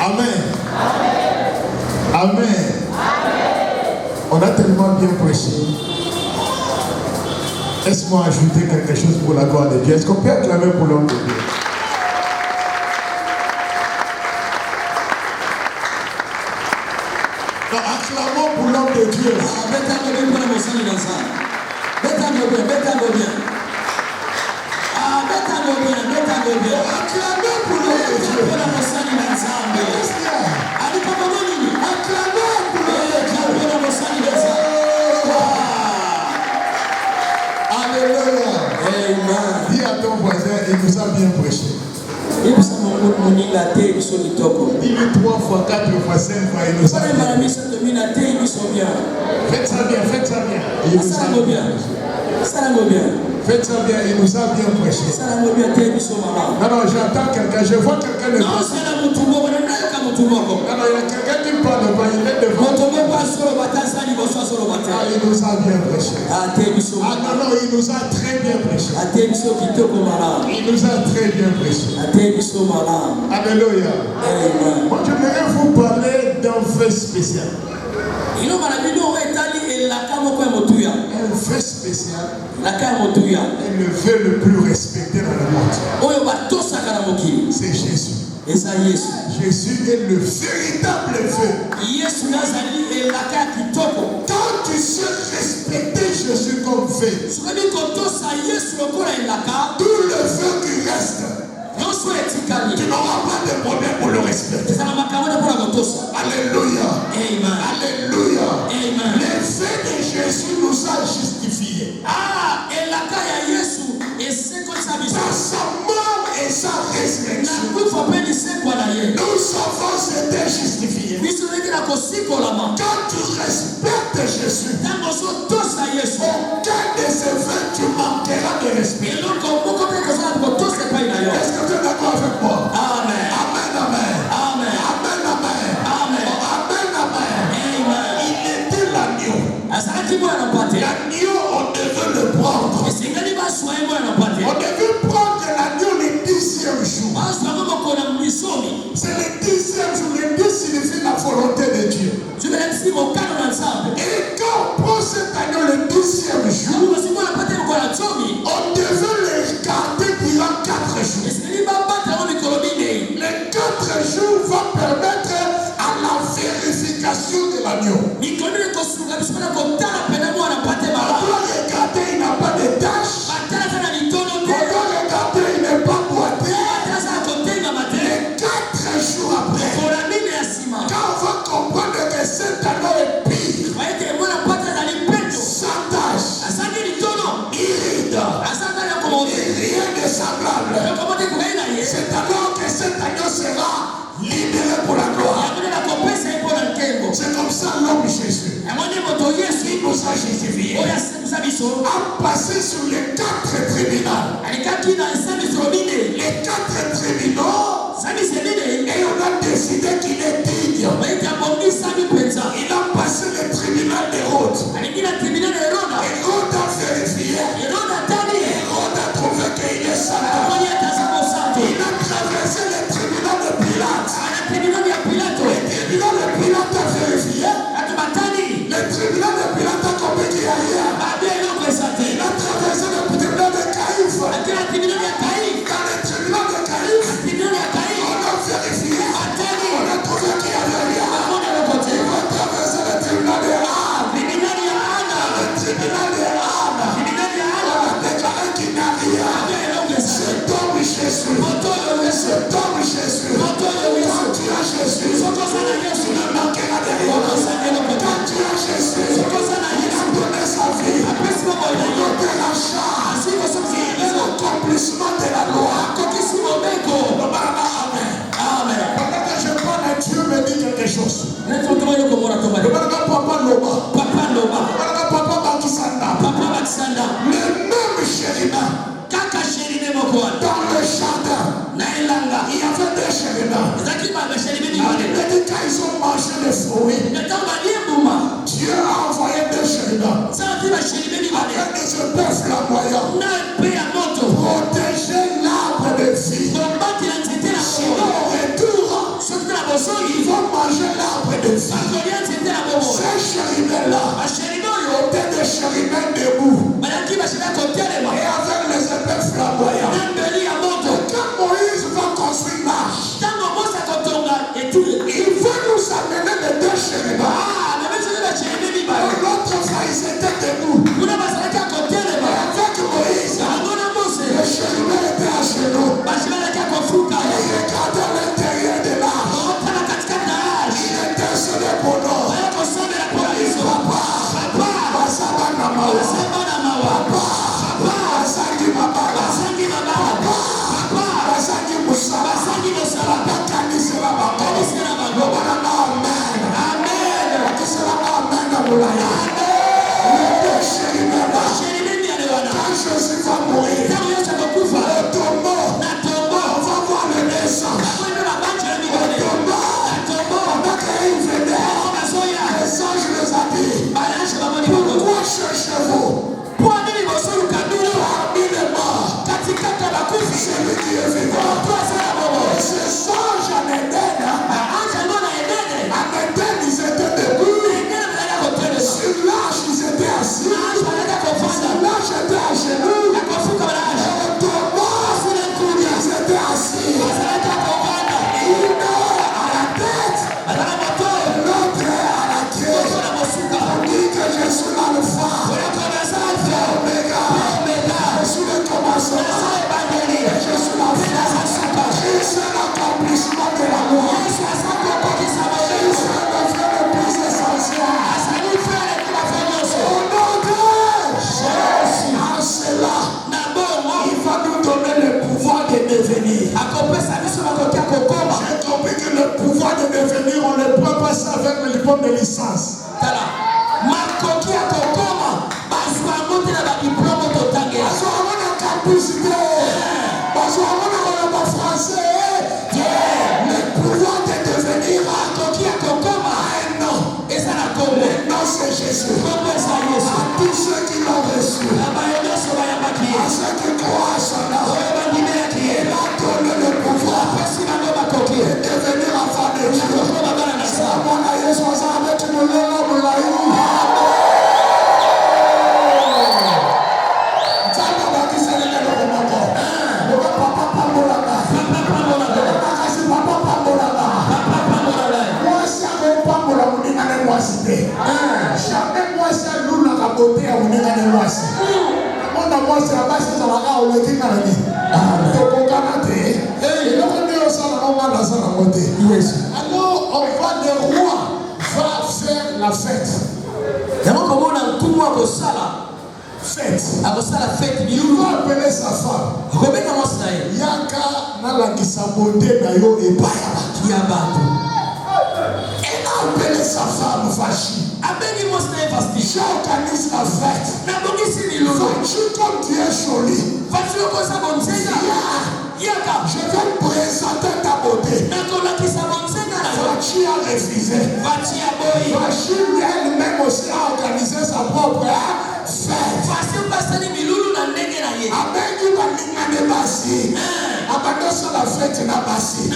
Amen. Amen. On a tellement bien prêché. Laisse-moi ajouter quelque chose pour la gloire de Dieu. Est-ce qu'on peut acclamer pour l'homme de Dieu? Non, acclamons pour l'homme de Dieu. Acclamez pour l'homme de Dieu. Alléluia. Amen. Dis à ton voisin, il nous a bien prêché. Dis-le 3 fois, 4 fois, 5 fois, il nous a bien prêché. Faites ça bien, faites ça bien. Il nous a bien prêché. Faites ça bien, il nous a bien prêché. Non, non, j'entends quelqu'un, je vois quelqu'un de prêcher. Non, non, il y a quelqu'un qui parle devant, il est devant. Ah, il nous a bien prêché. Ah non, non, il nous a très bien prêché. Il nous a très bien prêché. Alléluia. Moi, je voudrais vous parler d'un fait spécial. Un fait spécial. Et le feu le plus respecté dans le monde. C'est Jésus. Jésus est le véritable feu. Quand tu sais respecter Jésus comme feu, tout le feu qui reste, tu n'auras pas de problème pour le respecter. Alléluia. Amen. Alléluia. Amen. Le feu de Jésus nous a justifiés. Par sa mort et sa résurrection, nous avons été justifiés. Quand tu respectes Jésus, aucun de ces vœux tu manqueras de respect. Est-ce que tu es d'accord avec moi? Amen. Amen, amen. Amen, amen, amen. Amen, amen, amen. Il était l'agneau. L'agneau, on devait le prendre. On devait prendre l'agneau le 10e jour. C'est le 10e jour. Le 10 signifie la volonté de Dieu. Et quand on prend cet agneau le 10e jour, on devait le garder durant 4 jours. Les 4 jours vont permettre à la vérification de l'agneau. On doit regarder, il n'a pas de tâches. On doit regarder, il n'est pas boité. Les 4 jours après, quand on va comprendre que cet agneau est pire, sans tâche, irride, et rien de semblable, c'est alors que cet agneau sera libéré pour la gloire. C'est comme ça l'homme Jésus, il nous a justifiés, a passé sur les 4 tribunaux. Les 4 tribunaux, et on a décidé qu'il est digne. Il a passé le tribunal d'Hérode. Hérode a vérifié. Hérode a trouvé qu'il est saint. Il a traversé le tribunal de Pilate. Le tribunal de Pilate a vérifié. Le tribunal de Pilate a compris qu'il n'y a rien. Il a traversé le tribunal de Caïphe. Dans le tribunal de Caïphe, on a vérifié. On a trouvé qu'il n'y avait rien. Il va traverser le tribunal de Anne. Le tribunal de Anne, on a déclaré qu'il n'y a rien. C'est homme Jésus. C'est homme Jésus. Quand tu as Jésus, tu ne manqueras de rien. Quand tu as Jésus, il a donné sa vie. Il a donné la charge. Il est l'accomplissement de la loi. Amen. Amen. Pendant que je parle, Dieu me dit quelque chose. Le papa Loba. Papa Bakisanda. Le même chérina. Dans le jardin, il y avait des chérina. Quand ils ont mangé les fruits, Dieu a envoyé des chérina. Avec des épées flamboyantes. Protéger l'arbre de vie. Sinon Quand Jésus va mourir, au tombeau, on va voir le naissant. Au tombeau, pendant qu'il venait, les anges les habillent. Pourquoi cherchez-vous parmi les morts celui qui est vivant? Ces anges en Éden, ils étaient debout. Sur l'arche, ils étaient assis. Sur l'arche était à genoux. Au tombeau, ils étaient assis. Une à la tête, l'autre à la queue. On dit que je suis l'alpha, l'oméga. Je suis le commencement. Je suis la fin. C'est l'accomplissement de la loi. C'est le fait le plus essentiel. Au nom de Jésus, à cela, il va nous donner le pouvoir de devenir. J'ai compris que le pouvoir de devenir, on ne prend pas ça avec le diplôme de licence. Le pouvoir de devenir non, c'est Jésus. À tous ceux qui l'ont reçu, à ceux qui croient à son nom, il a donné le pouvoir de devenir enfant de Dieu. Jamais moi c'est nous la beauté à mon égard moi c'est. Mon amour c'est la base de la raga au lequel on a dit. Donc on a dit. Et donc on est au salon on va dans la beauté. Alors on va le roi va faire la fête. D'abord comment on a tout moi au salon. Fête. À au salon fête. Il va appeler sa femme. Robert comment ça est? Yaka na la kisabote na yo et bayaba. Qui a battu. Appelez sa femme Vachi. J'organise la fête. Vachi comme tu es jolie. Je vais présenter ta beauté. Vachi a refusé. Vachi elle-même aussi a organisé sa propre fête. La fête n'a pas si.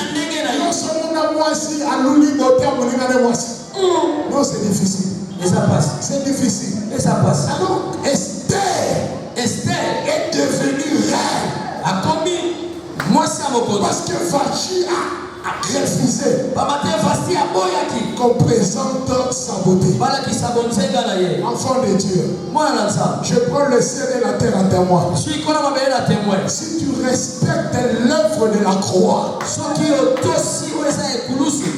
Non, c'est difficile. Et ça passe. C'est difficile. Et ça passe. Alors, Esther est devenue reine. A commis. Moi, c'est à mon côté. Parce que Vachi a refusé. Qu'on présente sa beauté. Enfant de Dieu. Je prends le ciel et la terre en témoin. Si tu respectes l'œuvre de la croix,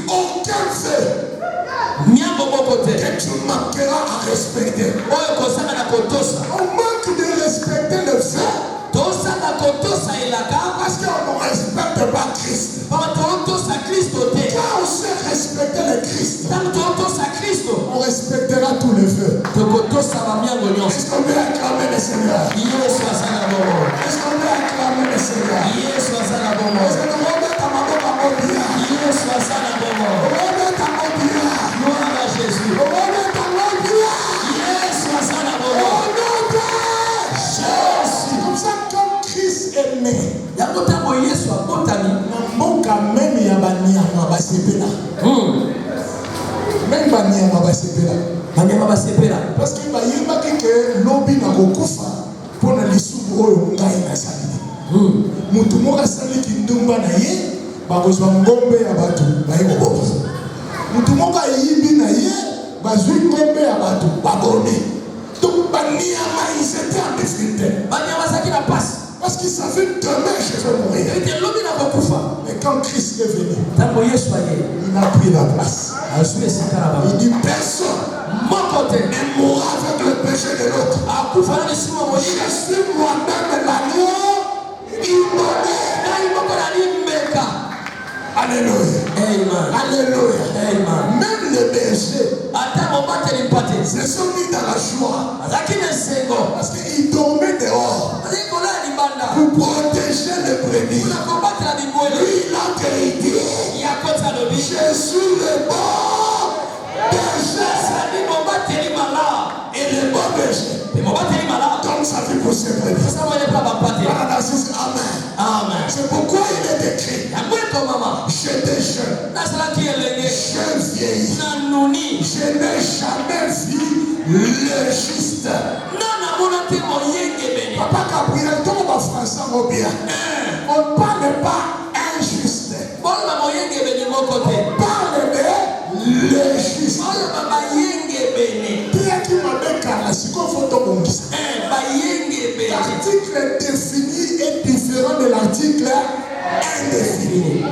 aucun fait que tu manqueras à respecter. On manque de respecter le fait parce qu'on ne respecte pas Christ. Quand on sait respecter le Christ, on respectera tous les feux. Est-ce qu'on peut acclamer le Seigneur? Est-ce qu'on peut acclamer le Seigneur? C'est comme ça comme Christ est né. Même Yabaniama Basepela. Même Baniama Basepela. Parce qu'il va y avoir que l'obi n'a pas pour les sous-bois na sali. Mutumoka sali kindumba na ye, bakozwa ngombe ya batu bayeko. Mutumoka yibi na ye, bazwi ngombe ya batu babone. Donc Baniama ils étaient en difficulté. Baniama ça qui la passe. Parce qu'il savait demain je vais mourir. Mais quand Christ est venu, il a pris la place. Il dit personne ne mourra avec le péché de l'autre. Je suis moi-même l'agneau immolé. Alléluia. Amen. Alléluia. Amen. Même le berger, se sont mis dans la joie. Parce qu'ils dormaient dehors pour protéger le brebis. Lui, il a créé Jésus le bon berger. Et le bon berger donne sa vie pour ses brebis. Amen. C'est pourquoi il est écrit: j'étais jeune, je vieillis, je n'ai jamais vu le juste. Papa Gabriel, tout le monde français va bien. On ne parle pas injuste. On parle de le juste. L'article défini est différent de l'article indéfini.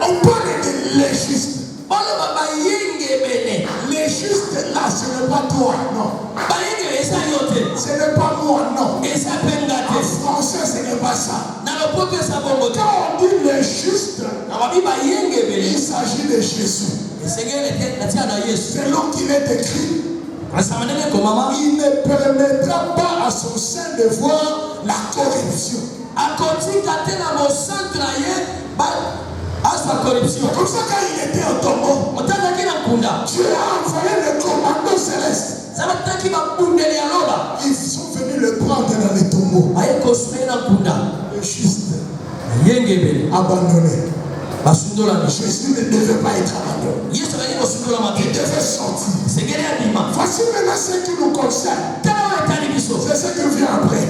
On parle de le juste. Le juste là, ce n'est pas toi, non. Ce n'est pas moi, non. En français, ce n'est pas ça. Quand on dit le juste, il s'agit de Jésus. C'est là qu'il est écrit: il ne permettra pas à son sein de voir la corruption. C'est comme ça, quand il était au tombeau, Dieu a envoyé le commando céleste. Ils sont venus le prendre dans les tombeaux. Le juste abandonné. Jésus ne devait pas être abandonné. Il devait sortir. Voici maintenant ce qui nous concerne. C'est ce qui vient après.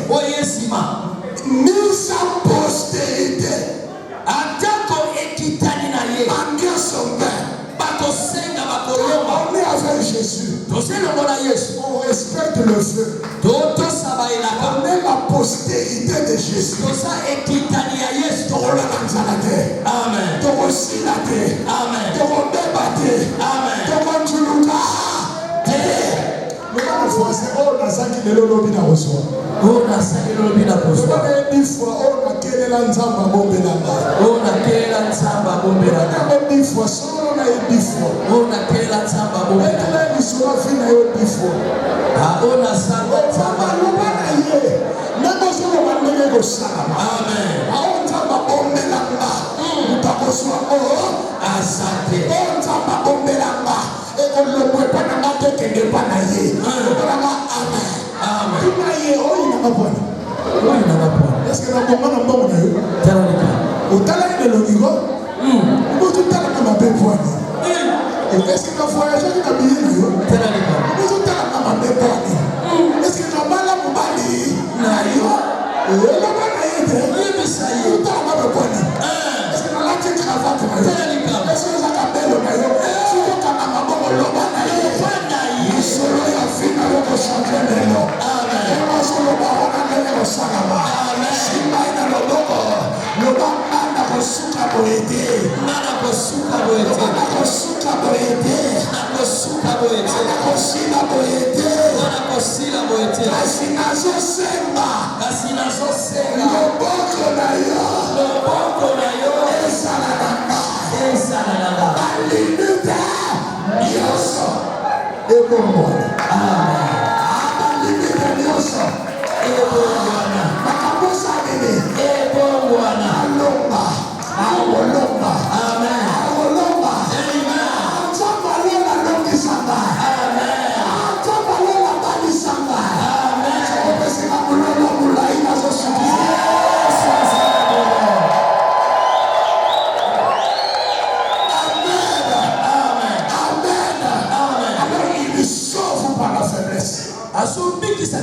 Nous sa postérité. Son père. On est avec Jésus. On respecte le feu. On est la postérité de Jésus. Amen. Est-ce que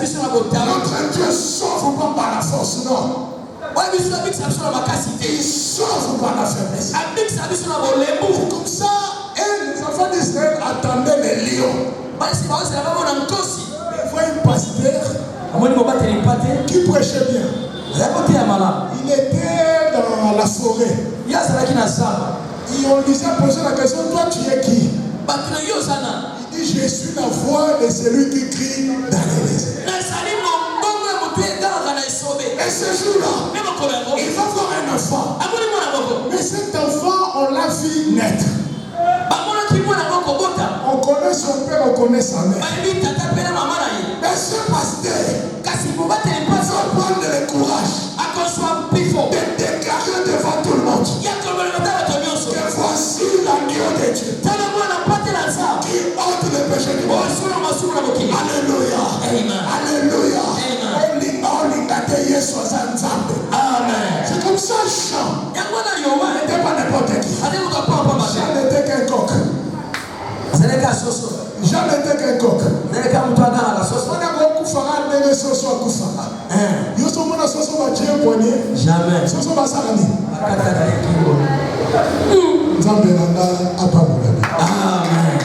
est-ce Notre Dieu sauve pas par la force, non. Il sauve par la faiblesse. C'est comme ça, les enfants d'Israël attendaient les lions. Il voit un pasteur qui prêchait bien. Il était dans la forêt. Et on lui a posé la question: toi tu es qui? Il dit: je suis la voix de celui qui crie dans l'église. Et ce jour-là, il va voir un enfant. Mais cet enfant, on l'a vu naître. On connaît sa mère. Mais ce pasteur, prendre le courage de déclarer devant tout le monde que voici l'agneau de Dieu qui ôte le péché du monde. Alléluia. Alléluia. C'est comme ça, Jean n'était pas n'importe qui. Jean n'était qu'un coq. Jean n'était qu'un coq. Jamais. Amen.